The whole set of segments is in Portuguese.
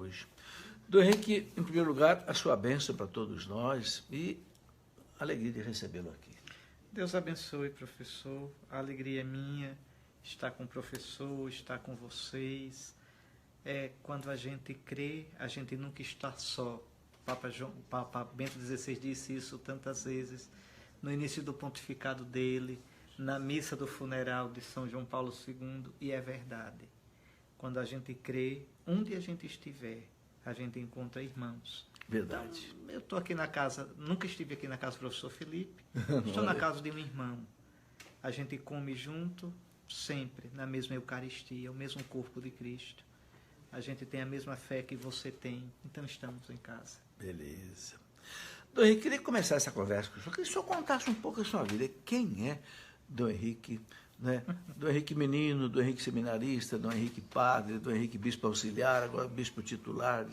hoje. Dom Henrique, em primeiro lugar, a sua bênção para todos nós e a alegria de recebê-lo aqui. Deus abençoe, professor. A alegria é minha estar com o professor, estar com vocês. Quando a gente crê, a gente nunca está só. O Papa Bento XVI disse isso tantas vezes no início do pontificado dele, na missa do funeral de São João Paulo II, e é verdade. Quando a gente crê, onde a gente estiver, a gente encontra irmãos. Verdade. Então, eu estou aqui na casa, nunca estive aqui na casa do professor Felipe, estou na casa de um irmão. A gente come junto, sempre, na mesma Eucaristia, o mesmo corpo de Cristo. A gente tem a mesma fé que você tem, então estamos em casa. Beleza. Dom Henrique, queria começar essa conversa com o senhor, que o senhor contasse um pouco a sua vida. Quem é Dom Henrique, né? Dom Henrique menino, Dom Henrique seminarista, Dom Henrique padre, Dom Henrique bispo auxiliar, agora bispo titular,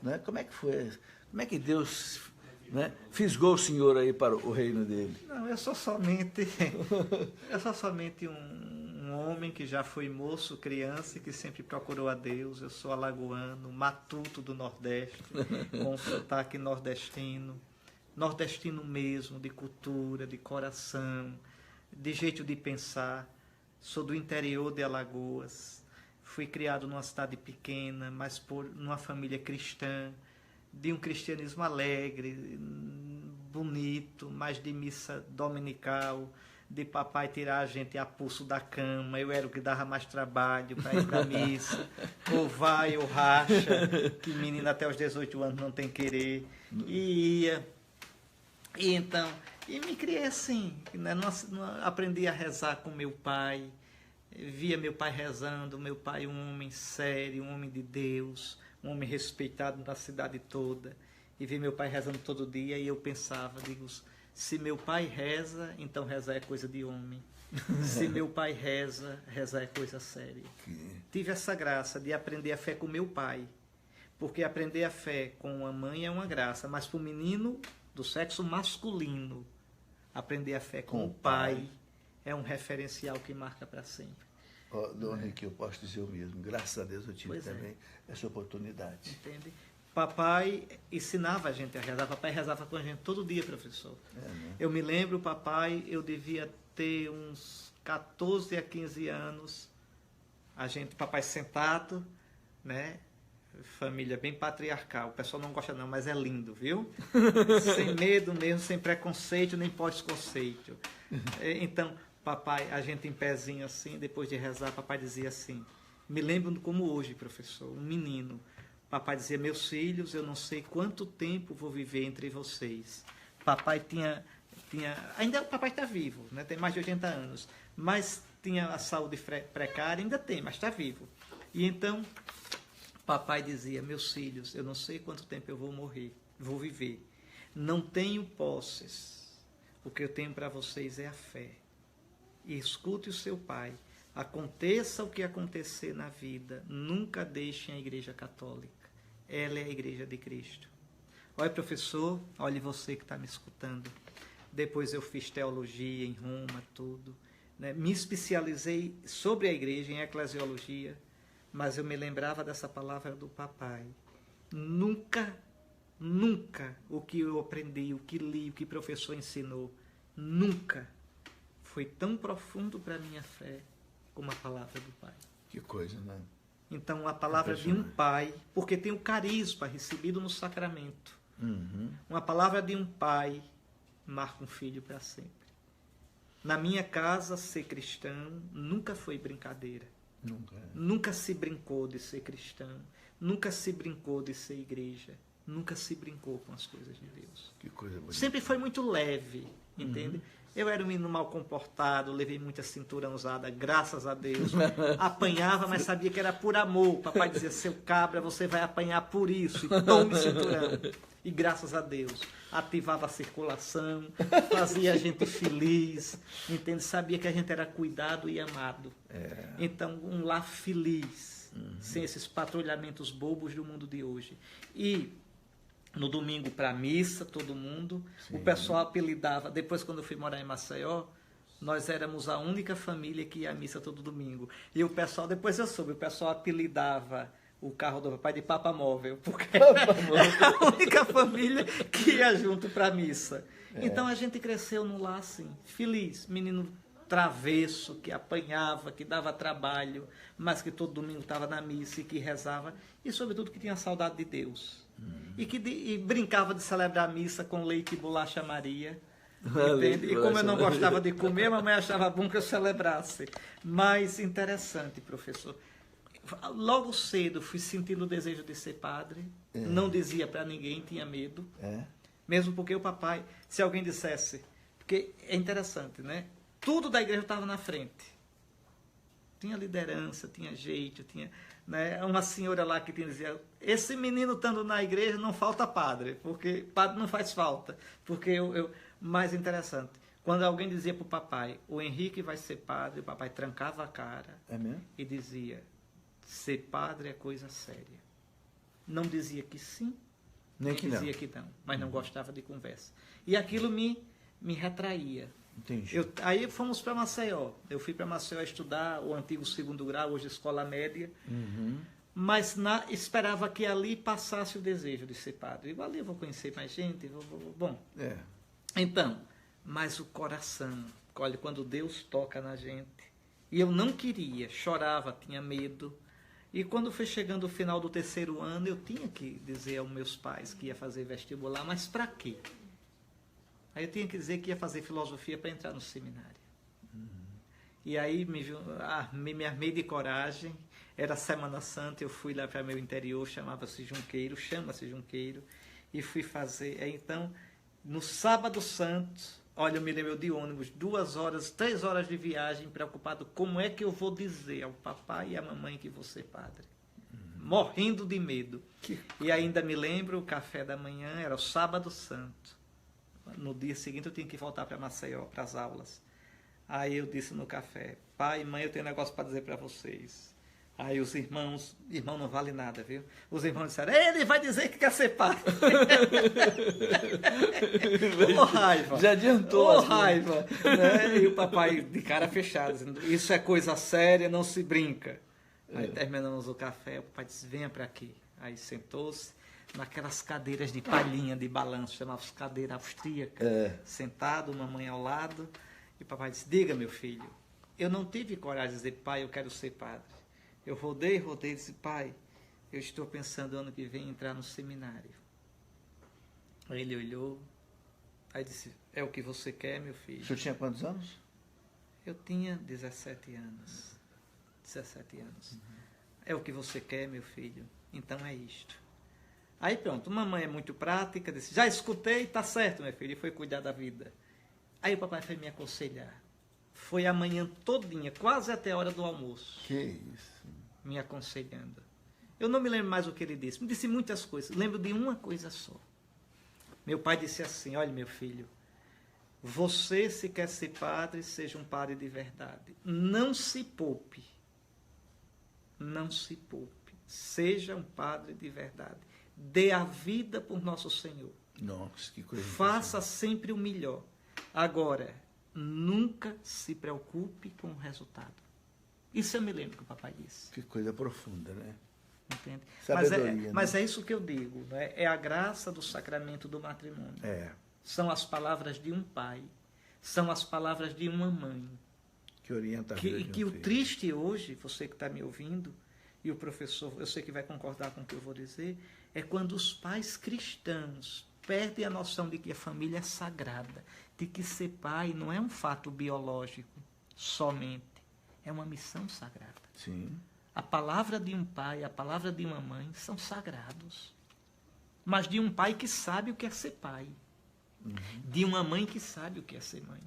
né? Como é que foi? Como é que Deus, né, fisgou o senhor aí para o reino dele? Não, eu sou somente um homem que já foi moço, criança e que sempre procurou a Deus. Eu sou alagoano, matuto do Nordeste, com sotaque nordestino mesmo, de cultura, de coração, de jeito de pensar. Sou do interior de Alagoas, fui criado numa cidade pequena, mas numa família cristã, de um cristianismo alegre, bonito, mas de missa dominical, de papai tirar a gente a pulso da cama. Eu era o que dava mais trabalho para ir para a missa, ou vai ou racha, que menina até os 18 anos não tem querer, e ia. E me criei assim, né? Aprendi a rezar com meu pai, via meu pai rezando, meu pai um homem sério, um homem de Deus, um homem respeitado na cidade toda, e via meu pai rezando todo dia, e eu pensava, digo, se meu pai reza, então rezar é coisa de homem. Se meu pai reza, rezar é coisa séria. Tive essa graça de aprender a fé com meu pai, porque aprender a fé com a mãe é uma graça, mas para o menino do sexo masculino, aprender a fé com o pai é um referencial que marca para sempre. Dom Henrique, eu posso dizer o mesmo. Graças a Deus eu tive também essa oportunidade. Entende? Papai ensinava a gente a rezar. Papai rezava com a gente todo dia, professor. Né? Eu me lembro, papai, eu devia ter uns 14 a 15 anos. Papai sentado, né? Família bem patriarcal. O pessoal não gosta não, mas é lindo, viu? Sem medo mesmo, sem preconceito, nem pós-conceito. Então, papai, a gente em pezinho assim, depois de rezar, papai dizia assim, me lembro como hoje, professor, um menino. Papai dizia, meus filhos, eu não sei quanto tempo vou viver entre vocês. Papai ainda o papai está vivo, né? Tem mais de 80 anos, mas tinha a saúde precária, ainda tem, mas está vivo. E então, papai dizia, meus filhos, eu não sei quanto tempo eu vou viver. Não tenho posses. O que eu tenho para vocês é a fé. E escute o seu pai. Aconteça o que acontecer na vida, nunca deixem a Igreja Católica. Ela é a Igreja de Cristo. Olha, professor, olhe você que está me escutando. Depois eu fiz teologia em Roma, tudo, né? Me especializei sobre a Igreja, em eclesiologia, mas eu me lembrava dessa palavra do papai. Nunca o que eu aprendi, o que li, o que o professor ensinou, nunca foi tão profundo para a minha fé como a palavra do pai. Que coisa, né? Então, a palavra de um pai, porque tem o carisma recebido no sacramento. Uma palavra de um pai marca um filho para sempre. Na minha casa, ser cristão nunca foi brincadeira. Nunca se brincou de ser cristão. Nunca se brincou de ser igreja. Nunca se brincou com as coisas de Deus. Que coisa bonita. Sempre foi muito leve, entende? Eu era um menino mal comportado, levei muita cinturão usada, graças a Deus. Apanhava, mas sabia que era por amor. Papai dizia, seu cabra, você vai apanhar por isso. E tome cinturão. E graças a Deus, ativava a circulação, fazia a gente feliz, entende? Sabia que a gente era cuidado e amado. Então, um lar feliz, sem esses patrulhamentos bobos do mundo de hoje. E no domingo para a missa, todo mundo. Sim. O pessoal apelidava, depois quando eu fui morar em Maceió, nós éramos a única família que ia à missa todo domingo. E o pessoal, depois eu soube, o pessoal apelidava o carro do papai de papamóvel, porque era a única família que ia junto para a missa. Então a gente cresceu no lar assim, feliz, menino travesso, que apanhava, que dava trabalho, mas que todo domingo estava na missa e que rezava, e sobretudo que tinha saudade de Deus. E brincava de celebrar a missa com leite e bolacha Maria. Entende? E como eu não gostava de comer, a mamãe achava bom que eu celebrasse. Mas interessante, professor. Logo cedo fui sentindo o desejo de ser padre. Não dizia para ninguém, tinha medo. Mesmo porque o papai, se alguém dissesse... Porque é interessante, né? Tudo da igreja estava na frente. Tinha liderança, tinha jeito, tinha... Né? Uma senhora lá que dizia, esse menino estando na igreja não falta padre, porque padre não faz falta. Porque mais interessante, quando alguém dizia para o papai, o Henrique vai ser padre, o papai trancava a cara e dizia, ser padre é coisa séria. Não dizia que sim, nem dizia que não, mas não gostava de conversa. E aquilo me retraía. Entendi. Aí fomos para Maceió. Eu fui para Maceió estudar o antigo 2º grau, hoje escola média. Mas esperava que ali passasse o desejo de ser padre. Ali eu vou conhecer mais gente. Bom. Então, mas o coração, olha, quando Deus toca na gente. E eu não queria, chorava, tinha medo. E quando foi chegando o final do 3º ano, eu tinha que dizer aos meus pais que ia fazer vestibular, mas para quê? Aí eu tinha que dizer que ia fazer filosofia para entrar no seminário. E aí me armei de coragem. Era Semana Santa, eu fui lá para meu interior, chama-se Junqueiro, e fui fazer. Então, no Sábado Santo, olha, eu me lembro de ônibus, 2 horas, 3 horas de viagem, preocupado como é que eu vou dizer ao papai e à mamãe que vou ser padre. Morrendo de medo. E ainda me lembro, o café da manhã era o Sábado Santo. No dia seguinte eu tinha que voltar para Maceió, para as aulas. Aí eu disse no café, pai e mãe, eu tenho um negócio para dizer para vocês. Aí os irmãos, irmão não vale nada, viu? Os irmãos disseram, ele vai dizer que quer ser padre. Ô raiva. Já adiantou. Ô raiva. Né? E o papai de cara fechada, dizendo, isso é coisa séria, não se brinca. Aí terminamos o café, o papai disse, venha para aqui. Aí sentou-se naquelas cadeiras de palhinha, de balanço, chamavam-se cadeira austríaca, sentado, mamãe ao lado, e o papai disse, diga, meu filho, eu não tive coragem de dizer, pai, eu quero ser padre. Eu rodei e disse, pai, eu estou pensando ano que vem entrar no seminário. Aí ele olhou, aí disse, é o que você quer, meu filho? O senhor tinha quantos anos? Eu tinha 17 anos. 17 anos. É o que você quer, meu filho? Então é isto. Aí pronto, mamãe é muito prática, disse, já escutei, tá certo, meu filho, e foi cuidar da vida. Aí o papai foi me aconselhar. Foi a manhã todinha, quase até a hora do almoço. Que isso? Me aconselhando. Eu não me lembro mais o que ele disse. Me disse muitas coisas. Lembro de uma coisa só. Meu pai disse assim, olha, meu filho, você, se quer ser padre, seja um padre de verdade. Não se poupe. Não se poupe. Seja um padre de verdade. Dê a vida por nosso Senhor. Nossa, que coisa. Faça sempre o melhor. Agora, nunca se preocupe com o resultado. Isso eu me lembro que o papai disse. Que coisa profunda, né? Entende? Sabedoria, Mas é isso que eu digo, né? É a graça do sacramento do matrimônio. São as palavras de um pai, são as palavras de uma mãe. Que orienta a vida de um que o filho. triste hoje, você que está me ouvindo, e o professor, eu sei que vai concordar com o que eu vou dizer, é quando os pais cristãos perdem a noção de que a família é sagrada, de que ser pai não é um fato biológico somente, é uma missão sagrada. Sim. A palavra de um pai, a palavra de uma mãe são sagrados. Mas de um pai que sabe o que é ser pai. De uma mãe que sabe o que é ser mãe.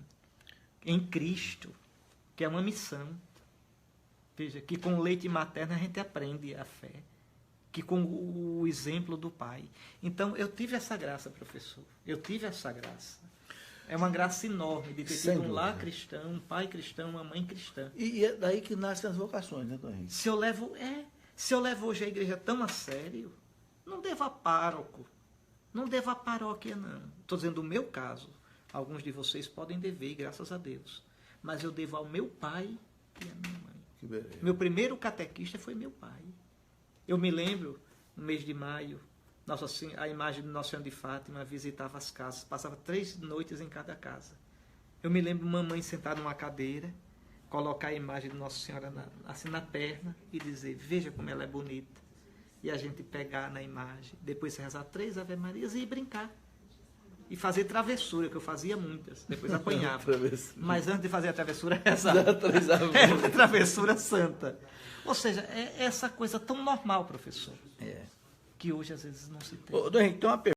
Em Cristo, que é uma missão. Veja, que com o leite materno a gente aprende a fé. Que com o exemplo do pai. Então, eu tive essa graça, professor. Eu tive essa graça. É uma graça enorme de ter tido um lar cristão, um pai cristão, uma mãe cristã. E é daí que nascem as vocações, né, Dom Henrique? Se eu levo hoje a igreja tão a sério, não devo a pároco, não devo a paróquia, não. Estou dizendo o meu caso. Alguns de vocês podem dever, graças a Deus. Mas eu devo ao meu pai e à minha mãe. Que beleza. Meu primeiro catequista foi meu pai. Eu me lembro, no mês de maio, a imagem de Nossa Senhora de Fátima visitava as casas, passava 3 noites em cada casa. Eu me lembro mamãe sentada numa cadeira, colocar a imagem de Nossa Senhora assim na perna e dizer, veja como ela é bonita. E a gente pegar na imagem, depois rezar 3 Ave Marias e ir brincar. E fazer travessura, que eu fazia muitas, depois apanhava. Mas antes de fazer a travessura, rezava. Era a travessura santa. Ou seja, é essa coisa tão normal, professor, que hoje às vezes não se tem. Dom Henrique, tem uma pergunta.